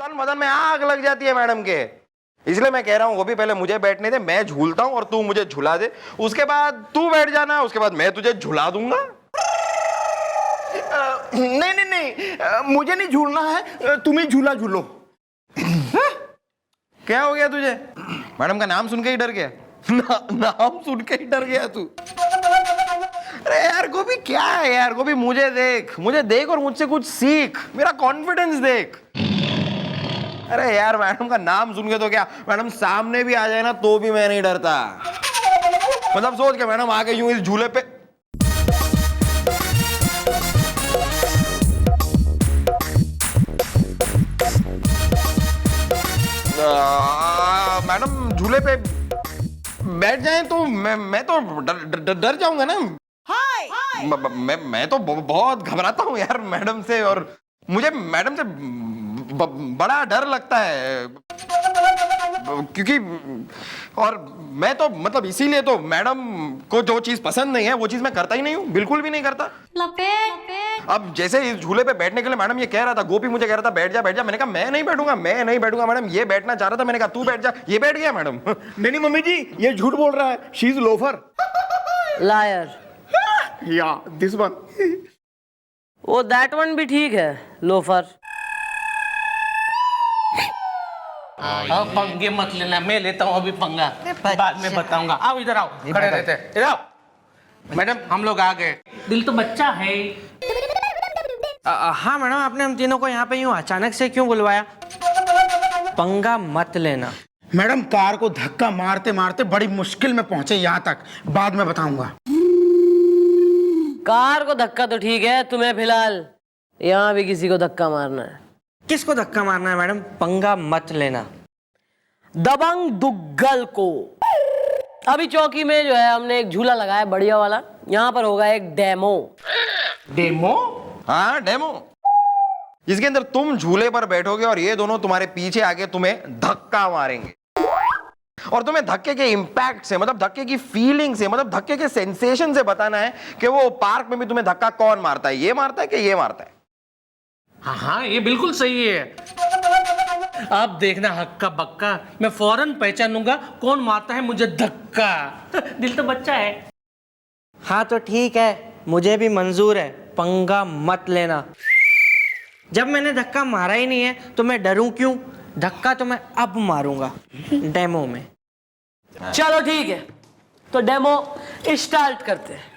तन मदन में आग लग जाती है मैडम के। इसलिए मैं कह रहा हूँ गोपी पहले मुझे बैठने दे, मैं झूलता हूँ और तू मुझे झुला दे, उसके बाद तू बैठ जाना, उसके बाद मैं तुझे झुला दूंगा। नहीं नहीं नहीं, मुझे नहीं झूलना है, तुम ही झूला झूलो। क्या हो गया तुझे? मैडम का नाम सुन के ही डर गया? नाम सुन के ही डर गया तू? अरे यार गोपी क्या है यार, गोपी मुझे देख और मुझसे कुछ सीख, मेरा कॉन्फिडेंस देख। अरे यार मैडम का नाम सुन के तो क्या, मैडम सामने भी आ जाए ना तो भी मैं नहीं डरता। मतलब सोच के मैडम आके यूं इस झूले पे मैडम झूले पे बैठ जाएं तो मैं तो डर जाऊंगा ना। मैं तो बहुत घबराता हूँ यार मैडम से, और मुझे मैडम से बड़ा डर लगता है क्योंकि, और मैं तो मतलब इसीलिए तो मैडम को जो चीज पसंद नहीं है वो चीज मैं करता ही नहीं हूँ, बिल्कुल भी नहीं करता। अब जैसे इस झूले पे बैठने के लिए मैडम ये कह रहा था, गोपी मुझे कह रहा था बैठ जा बैठ जा, मैंने कहा मैं नहीं बैठूंगा मैडम, ये बैठना चाह रहा था, मैंने कहा तू बैठ जा, ये बैठ गया मैडम। नहीं मम्मी जी, ये झूठ बोल रहा है, शी इज लोफर। लायर। या दिस वन। वो दैट वन भी ठीक है, लोफर। पंगे मत लेना, मैं लेता हूँ अभी पंगा, बाद में बताऊंगा। आओ इधर आओ, खड़े रहते हैं, इधर आओ। मैडम हम लोग आ गए। दिल तो बच्चा है। हाँ मैडम, आपने हम तीनों को यहाँ पे यूं अचानक से क्यों बुलवाया? पंगा मत लेना। मैडम कार को धक्का मारते मारते बड़ी मुश्किल में पहुंचे यहाँ तक, बाद में बताऊंगा। कार को धक्का तो ठीक है, तुम्हें फिलहाल यहाँ भी किसी को धक्का मारना है। किसको धक्का मारना है मैडम? पंगा मत लेना। दबंग दुग्गल को। अभी चौकी में जो है हमने एक झूला लगाया बढ़िया वाला, यहाँ पर होगा एक डेमो। डेमो? हाँ डेमो, जिसके अंदर तुम झूले पर बैठोगे और ये दोनों तुम्हारे पीछे आके तुम्हें धक्का मारेंगे, और तुम्हें धक्के के इंपैक्ट से, मतलब धक्के की फीलिंग से, मतलब धक्के के सेंसेशन से बताना है कि वो पार्क में भी तुम्हें धक्का कौन मारता है, ये मारता है कि ये मारता है। हाँ हाँ, ये बिल्कुल सही है। आप देखना हक्का बक्का, मैं फौरन पहचानूंगा कौन मारता है मुझे धक्का। दिल तो बच्चा है। हाँ तो ठीक है, मुझे भी मंजूर है, पंगा मत लेना। जब मैंने धक्का मारा ही नहीं है तो मैं डरूं क्यों? धक्का तो मैं अब मारूंगा, डेमो में। चलो ठीक है, तो डेमो स्टार्ट करते हैं।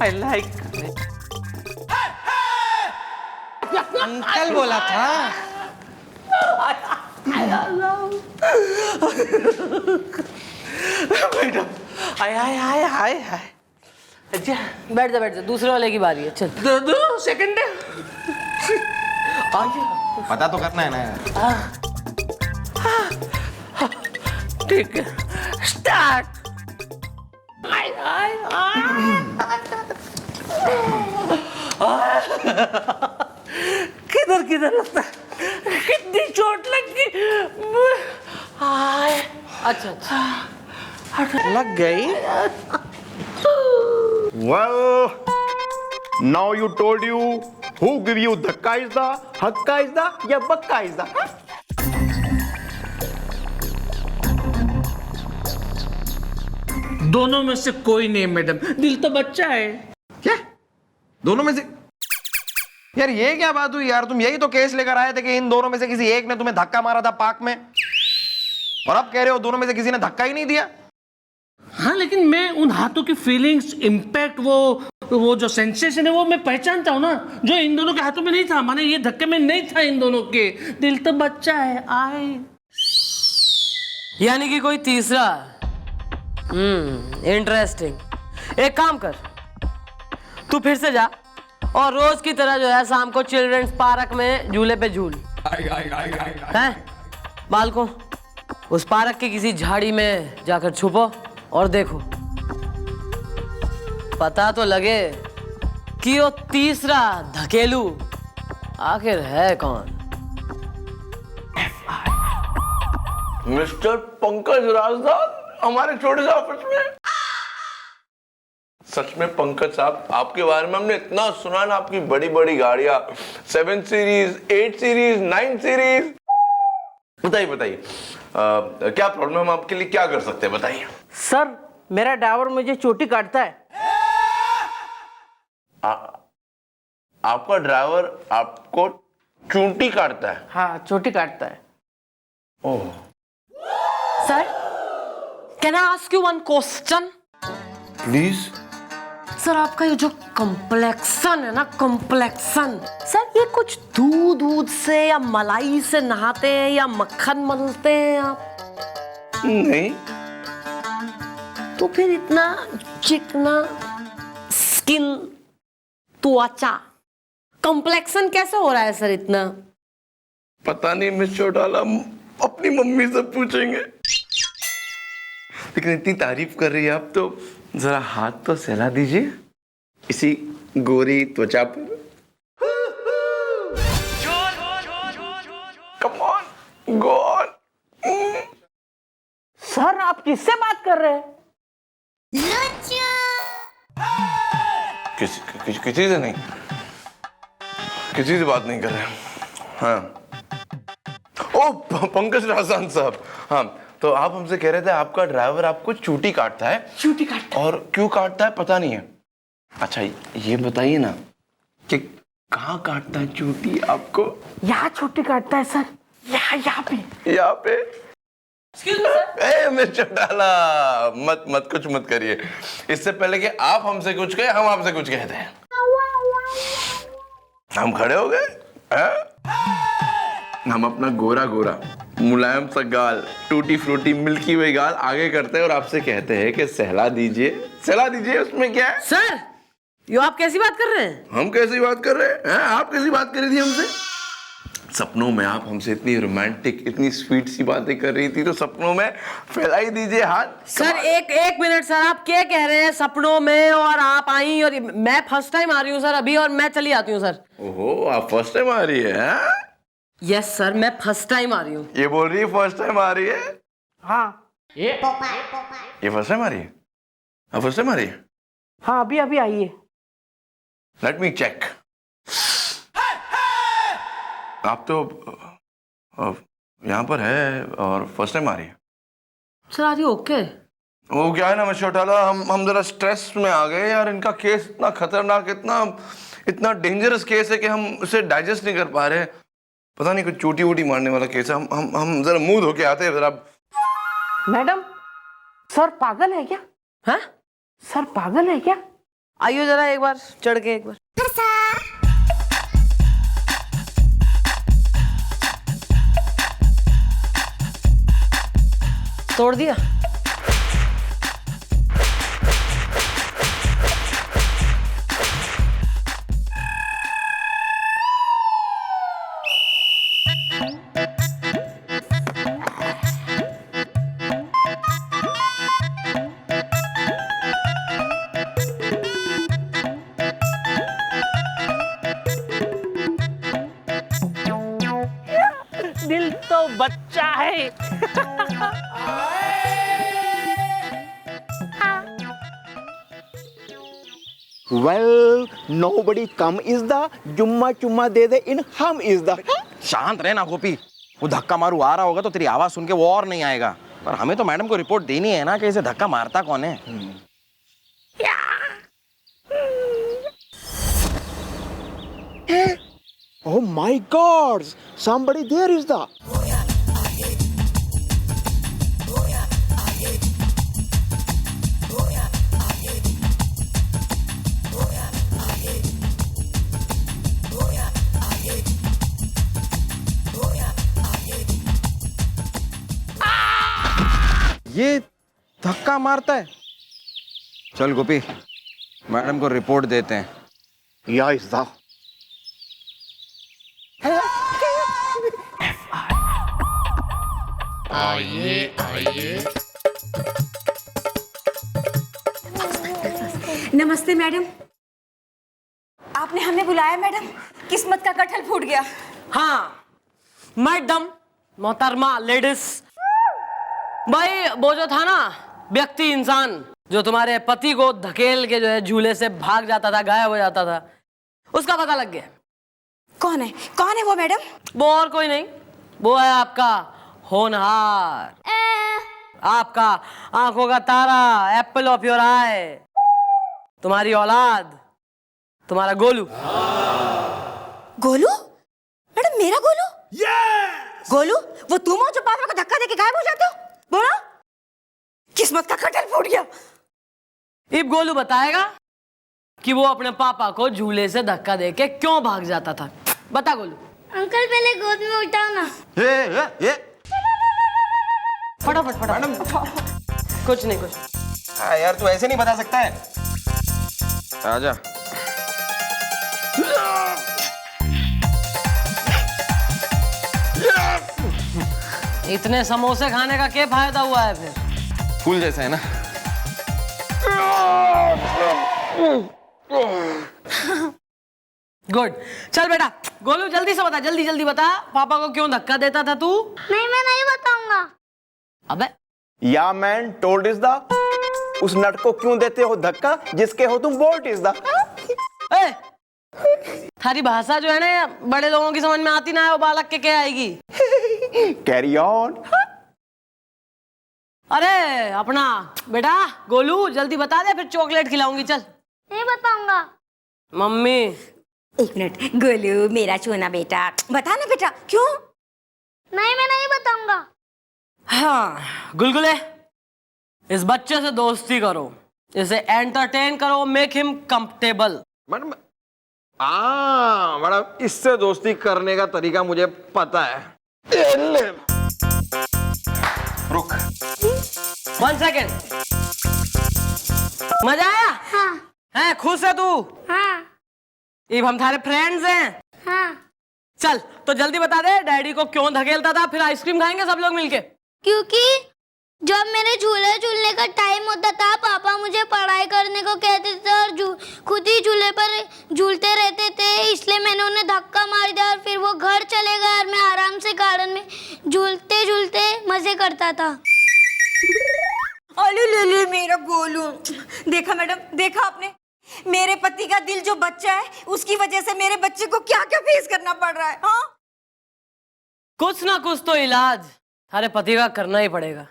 I like. अंकल बोला था। मैडम हाय हाय हाय हाय हाय। अच्छा बैठ जा, दूसरे वाले की बारी है, चल। दो सेकंड। पता तो करना है ना यार। ठीक है, स्टार्ट। किधर किधर लगता है, कितनी चोट लगी। अच्छा लग गई। Well, now you told you who give you धक्का is the, hakka is the, या बक्का is the? दोनों में से कोई नहीं मैडम, दिल तो बच्चा है। क्या दोनों में से? यार ये क्या बात हुई यार, तुम यही तो केस लेकर आए थे कि इन दोनों में से किसी एक ने तुम्हें धक्का मारा था पार्क में, और अब कह रहे हो दोनों में से किसी ने धक्का ही नहीं दिया। हाँ लेकिन मैं उन हाथों की फीलिंग्स, इम्पैक्ट, वो जो सेंसेशन है वो मैं पहचानता हूँ ना, जो इन दोनों के हाथों में नहीं था, माने ये धक्के में नहीं था इन दोनों के। दिल तो बच्चा है। आए यानी कि कोई तीसरा। इंटरेस्टिंग। एक काम कर, तू फिर से जा और रोज की तरह जो है शाम को चिल्ड्रंस पार्क में झूले पे झूल। हैं बालकों, उस पार्क के किसी झाड़ी में जाकर छुपो और देखो, पता तो लगे कि वो तीसरा धकेलू आखिर है कौन। मिस्टर पंकज राजदान हमारे छोटे से ऑफिस में। सच में पंकज साहब, आपके बारे में हमने इतना सुना ना, आपकी बड़ी बड़ी गाड़ियां, 7 सीरीज, 8 सीरीज, 9 सीरीज। बताइए बताइए, क्या प्रॉब्लम, हम आपके लिए क्या कर सकते हैं, बताइए। सर मेरा ड्राइवर मुझे चोटी काटता है। आपका ड्राइवर आपको चूंटी काटता है? हाँ चोटी काटता है। Oh. Sir, can I ask you one question? Please. Sir आपका ये जो कॉम्प्लेक्शन है ना, कॉम्प्लेक्शन, सर ये कुछ दूध से या मलाई से नहाते हैं या मक्खन मलते हैं आप? नहीं। तो फिर इतना चिकना स्किन, त्वचा, कॉम्प्लेक्शन कैसे हो रहा है सर इतना? पता नहीं मिस चौटाला, अपनी मम्मी से पूछेंगे। लेकिन इतनी तारीफ कर रही है आप, तो जरा हाथ तो सहला दीजिए इसी गोरी त्वचा पर। Come on, go on. Sir आप किससे बात कर रहे हैं? किसी से नहीं, किसी से बात नहीं कर रहे। हाँ, ओ पंकज राजन साहब, हाँ तो आप हमसे कह रहे थे आपका ड्राइवर आपको चूटी काटता है। चोटी काटता और क्यों काटता है पता नहीं है। अच्छा ये बताइए ना कि कहाँ काटता है चूटी आपको? है। यहाँ चोटी काटता है सर, यहाँ पे। यहाँ पे? Excuse me, sir. मिस्टर डाला, मत कुछ मत करिए। इससे पहले कि आप हमसे कुछ कहे, हम आपसे कुछ कहते हैं। हम खड़े हो गए, हम अपना गोरा गोरा मुलायम सा गाल, टूटी फ्रूटी मिल्की हुई गाल आगे करते हैं और आपसे कहते हैं कि सहला दीजिए, सहला दीजिए। उसमें क्या है? सर यो आप कैसी बात कर रहे हैं? हम कैसी बात कर रहे हैं? आप कैसी बात कर रही थी हमसे? सपनों में आप हमसे इतनी रोमांटिक, इतनी स्वीट सी बातें कर रही थी, तो सपनों में फैलाई दीजिए हाथ। सर एक मिनट सर, आप क्या कह रहे हैं सपनों में? और आप आई और मैं फर्स्ट टाइम आ रही हूँ सर अभी, और मैं चली आती हूँ सर। ओहो, आप फर्स्ट टाइम आ रही है? यस सर, मैं फर्स्ट टाइम आ रही हूँ। ये बोल रही है फर्स्ट टाइम आ रही है? हाँ ये फर्स्ट टाइम आ रही है? हाँ फर्स्ट टाइम आ रही है। हाँ अभी आइए। Let me check. आप तो यहाँ पर है और फर्स्ट टाइम आ रही है। Sir are you okay? वो क्या है ना मिस्टर चौटाला, हम जरा स्ट्रेस में आ गए यार। इनका केस इतना खतरनाक, इतना डेंजरस केस है कि हम उसे डाइजेस्ट नहीं कर पा रहे। पता नहीं कुछ चोटी वोटी मारने वाला केस है। हम जरा मूड होके आते हैं जरा। मैडम सर पागल है क्या? हाँ सर पागल है क्या? आइयो जरा एक बार चढ़ के, एक बार। तोड़ दिया? दिल तो बच्चा है। Well, nobody come is the जुम्मा चुम्मा दे दे इन हम is the। शांत रहे ना गोपी, वो धक्का मारू आ रहा होगा तो तेरी आवाज सुन के वो और नहीं आएगा। पर हमें तो मैडम को रिपोर्ट देनी है ना कि इसे धक्का मारता कौन है। Oh my God! Somebody there is the। ये धक्का मारता है। चल गोपी, मैडम को रिपोर्ट देते हैं। या इस द। नमस्ते मैडम, आपने हमें बुलाया मैडम? किस्मत का कटहल फूट गया। हाँ मैडम, मोहतरमा लेडीज, भाई वो जो था ना व्यक्ति इंसान, जो तुम्हारे पति को धकेल के जो है झूले से भाग जाता था, गायब हो जाता था, उसका पता लग गया। कौन है वो मैडम? वो और कोई नहीं, वो है आपका होनहार, आपका आंखों का तारा, एप्पल ऑफ योर आई, तुम्हारी औलाद, तुम्हारा गोलू। गोलू? मैडम मेरा गोलू? गोलू वो तुम हो जो पापा को धक्का देके गायब हो जाते हो? बोलो, किस्मत का कटहल फूट गया। अब गोलू बताएगा कि वो अपने पापा को झूले से धक्का देके क्यों भाग जाता था। बता गोलू। अंकल पहले गोद में उठाओ ना। ये फटाफट मैडम, कुछ नहीं कुछ। यार तू ऐसे नहीं बता सकता है। आजा। इतने समोसे खाने का क्या फायदा हुआ है फिर? फूल जैसा है ना। गुड। चल बेटा गोलू जल्दी से बता, जल्दी जल्दी बता, पापा को क्यों धक्का देता था तू? नहीं, मैं नहीं बताऊंगा। अबे या मैन टोल्ड इज द, उस नट को क्यों देते हो धक्का जिसके हो तुम, बोल्ट इज द। ए, थारी भाषा जो है ना बड़े लोगों की समझ में आती ना है, वो बालक के क्या आएगी? Carry on. अरे अपना बेटा गोलू जल्दी बता दे, फिर चॉकलेट खिलाऊंगी। चल। नहीं बताऊंगा। मम्मी। एक मिनट, गोलू मेरा चूना बेटा, बता ना बेटा क्यों? नहीं, मैं नहीं बताऊंगा। हाँ गुलगुले, इस बच्चे से दोस्ती करो, इसे एंटरटेन करो, make him comfortable. Madam madam इससे दोस्ती करने का तरीका मुझे पता है। रुक। 1 सेकेंड। मजा आया? हाँ हैं, खुश है तू? हाँ अब हम थारे फ्रेंड्स हैं। हाँ। चल तो जल्दी बता दे, डैडी को क्यों धकेलता था, फिर आइसक्रीम खाएंगे सब लोग मिलके। क्योंकि जब मेरे झूले झूलने का टाइम होता था, पापा मुझे पढ़ाई करने को कहते थे और खुद ही झूले पर झूलते रहते थे, इसलिए मैंने उन्हें धक्का मार दिया और फिर वो घर चले गए और मैं आराम से गार्डन में झूलते झूलते मजे करता था। अरे ले ले मेरा गोलू। देखा मैडम, देखा आपने, मेरे पति का दिल जो बच्चा है उसकी वजह से मेरे बच्चे को क्या क्या फेस करना पड़ रहा है। हाँ कुछ ना कुछ तो इलाज थारे पति का करना ही पड़ेगा,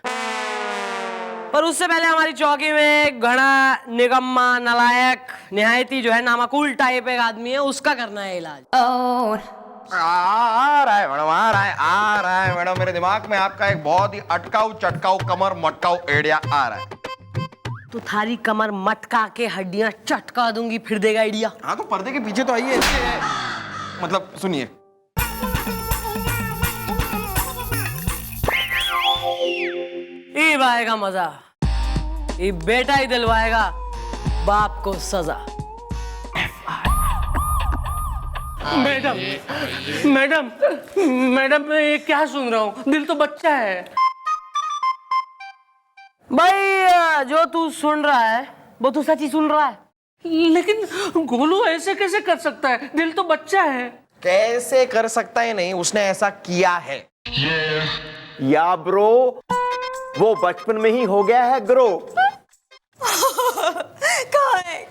पर उससे पहले हमारी चौकी में एक घना निकम्मा नालायक निहायती जो है नामाकुल टाइप एक आदमी है, उसका करना है इलाज। आ रहा है मैडम, आ रहा है मैडम, मेरे दिमाग में आपका एक बहुत ही अटकाऊ चटकाऊ कमर मटकाऊ आइडिया आ रहा है। तो थारी कमर मटका के हड्डियां चटका दूंगी, फिर देगा आइडिया। हाँ तो पर्दे के पीछे तो आइए, मतलब सुनिए। ये आएगा मजा, ये बेटा ही दिलवाएगा बाप को सजा। मैडम मैडम मैडम, मैं ये क्या सुन रहा हूँ? दिल तो बच्चा है। भाई जो तू सुन रहा है वो तू सच ही सुन रहा है। लेकिन गोलू ऐसे कैसे कर सकता है? दिल तो बच्चा है। कैसे कर सकता है? नहीं, उसने ऐसा किया है। या ब्रो, वो बचपन में ही हो गया है ग्रो। कहाँ है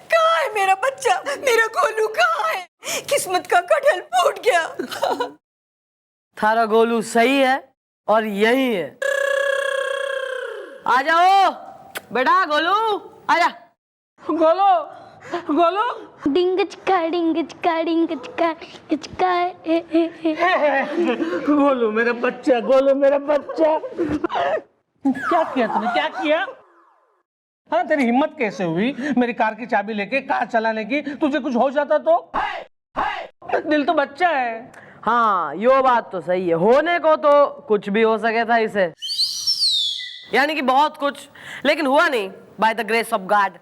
मेरा बच्चा, मेरा गोलू कहाँ है? किस्मत का कटहल फूट गया। थारा गोलू सही है और यही है। आ जाओ बेटा गोलू, आजा। गोलू गोलू। डिंग चिका डिंग चिका डिंग चिका चिका। गोलू मेरा बच्चा, गोलू मेरा बच्चा। क्या किया तूने, क्या किया? हाँ, तेरी हिम्मत कैसे हुई मेरी कार की चाबी लेके कार चलाने की? तुझे कुछ हो जाता तो? दिल तो बच्चा है। हाँ यो बात तो सही है, होने को तो कुछ भी हो सके था इसे, यानी कि बहुत कुछ, लेकिन हुआ नहीं by the grace of God.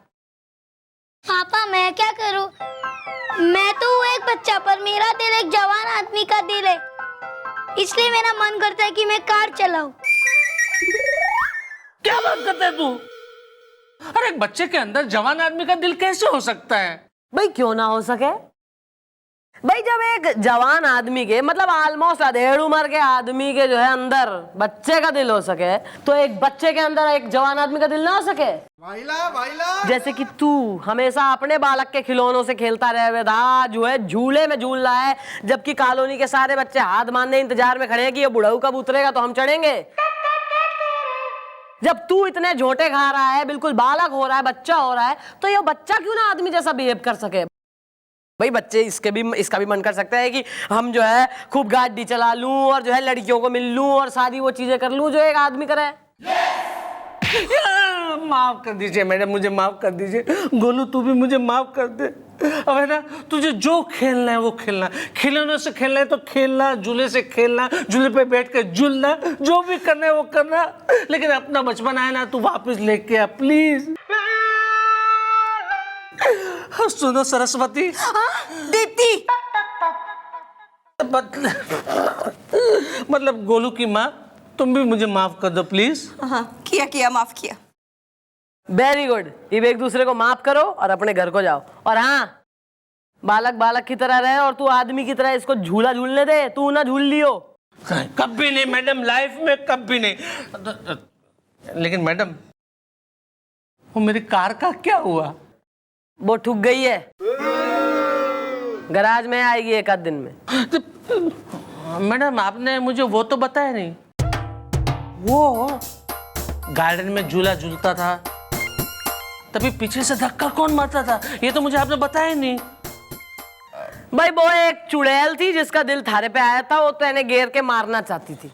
पापा मैं क्या करूं? मैं तो हूँ एक बच्चा, पर मेरा दिल एक जवान आदमी का दिल है, इसलिए मेरा मन करता है कि मैं कार चलाऊं। क्या बात करता है तू? अरे एक बच्चे के अंदर जवान आदमी का दिल कैसे हो सकता है? भाई क्यों ना हो सके, भाई जब एक जवान आदमी के मतलब ऑलमोस्ट अधेड़ उम्र के आदमी के जो है अंदर बच्चे का दिल हो सके, तो एक बच्चे के अंदर एक जवान आदमी का दिल ना हो सके। जैसे कि तू हमेशा अपने बालक के खिलौनों से खेलता रहे था, जो है झूले में झूल रहा है, जबकि कॉलोनी के सारे बच्चे हाथ बांधने इंतजार में खड़े हैं कि ये बुढ़ऊ कब उतरेगा तो हम चढ़ेंगे। जब तू इतने झोंटे खा रहा है, बिल्कुल बालक हो रहा है, बच्चा हो रहा है, तो ये बच्चा क्यों ना आदमी जैसा बिहेव कर सके। भाई बच्चे इसका भी मन कर सकता है कि हम जो है खूब गाड़ी चला लूं और जो है लड़कियों को मिल लूं और सारी वो चीजें कर लूं जो एक आदमी करे। माफ कर दीजिए मैडम, मुझे माफ कर दीजिए। गोलू तू भी मुझे माफ कर दे। अब है ना, तुझे जो खेलना है वो खेलना, खिलौनों से खेलना है तो खेलना, झूले से खेलना, झूले पे बैठ कर झूलना, जो भी करना है वो करना, लेकिन अपना बचपन है ना तू वापस लेके आ प्लीज। सुनो सरस्वती। दीप्ति। मतलब गोलू की माँ, तुम भी मुझे माफ कर दो प्लीज। हाँ किया माफ किया। Very good. अब एक दूसरे को माफ करो और अपने घर को जाओ। और हाँ, बालक बालक की तरह रहे और तू आदमी की तरह इसको झूला झूलने दे, तू ना झूल लियो। कभी नहीं मैडम, लाइफ में कभी नहीं। लेकिन मैडम वो मेरी कार का क्या हुआ? वो ठुक गई है, गराज में आएगी एक आध दिन में। मैडम आपने मुझे वो तो बताया नहीं। वो गार्डन में झूला झूलता था, तभी पीछे से धक्का कौन मारता था, ये तो मुझे आपने बताया नहीं। भाई वो एक चुड़ैल थी जिसका दिल थारे पे आया था, वो तो इन्हें घेर के मारना चाहती थी।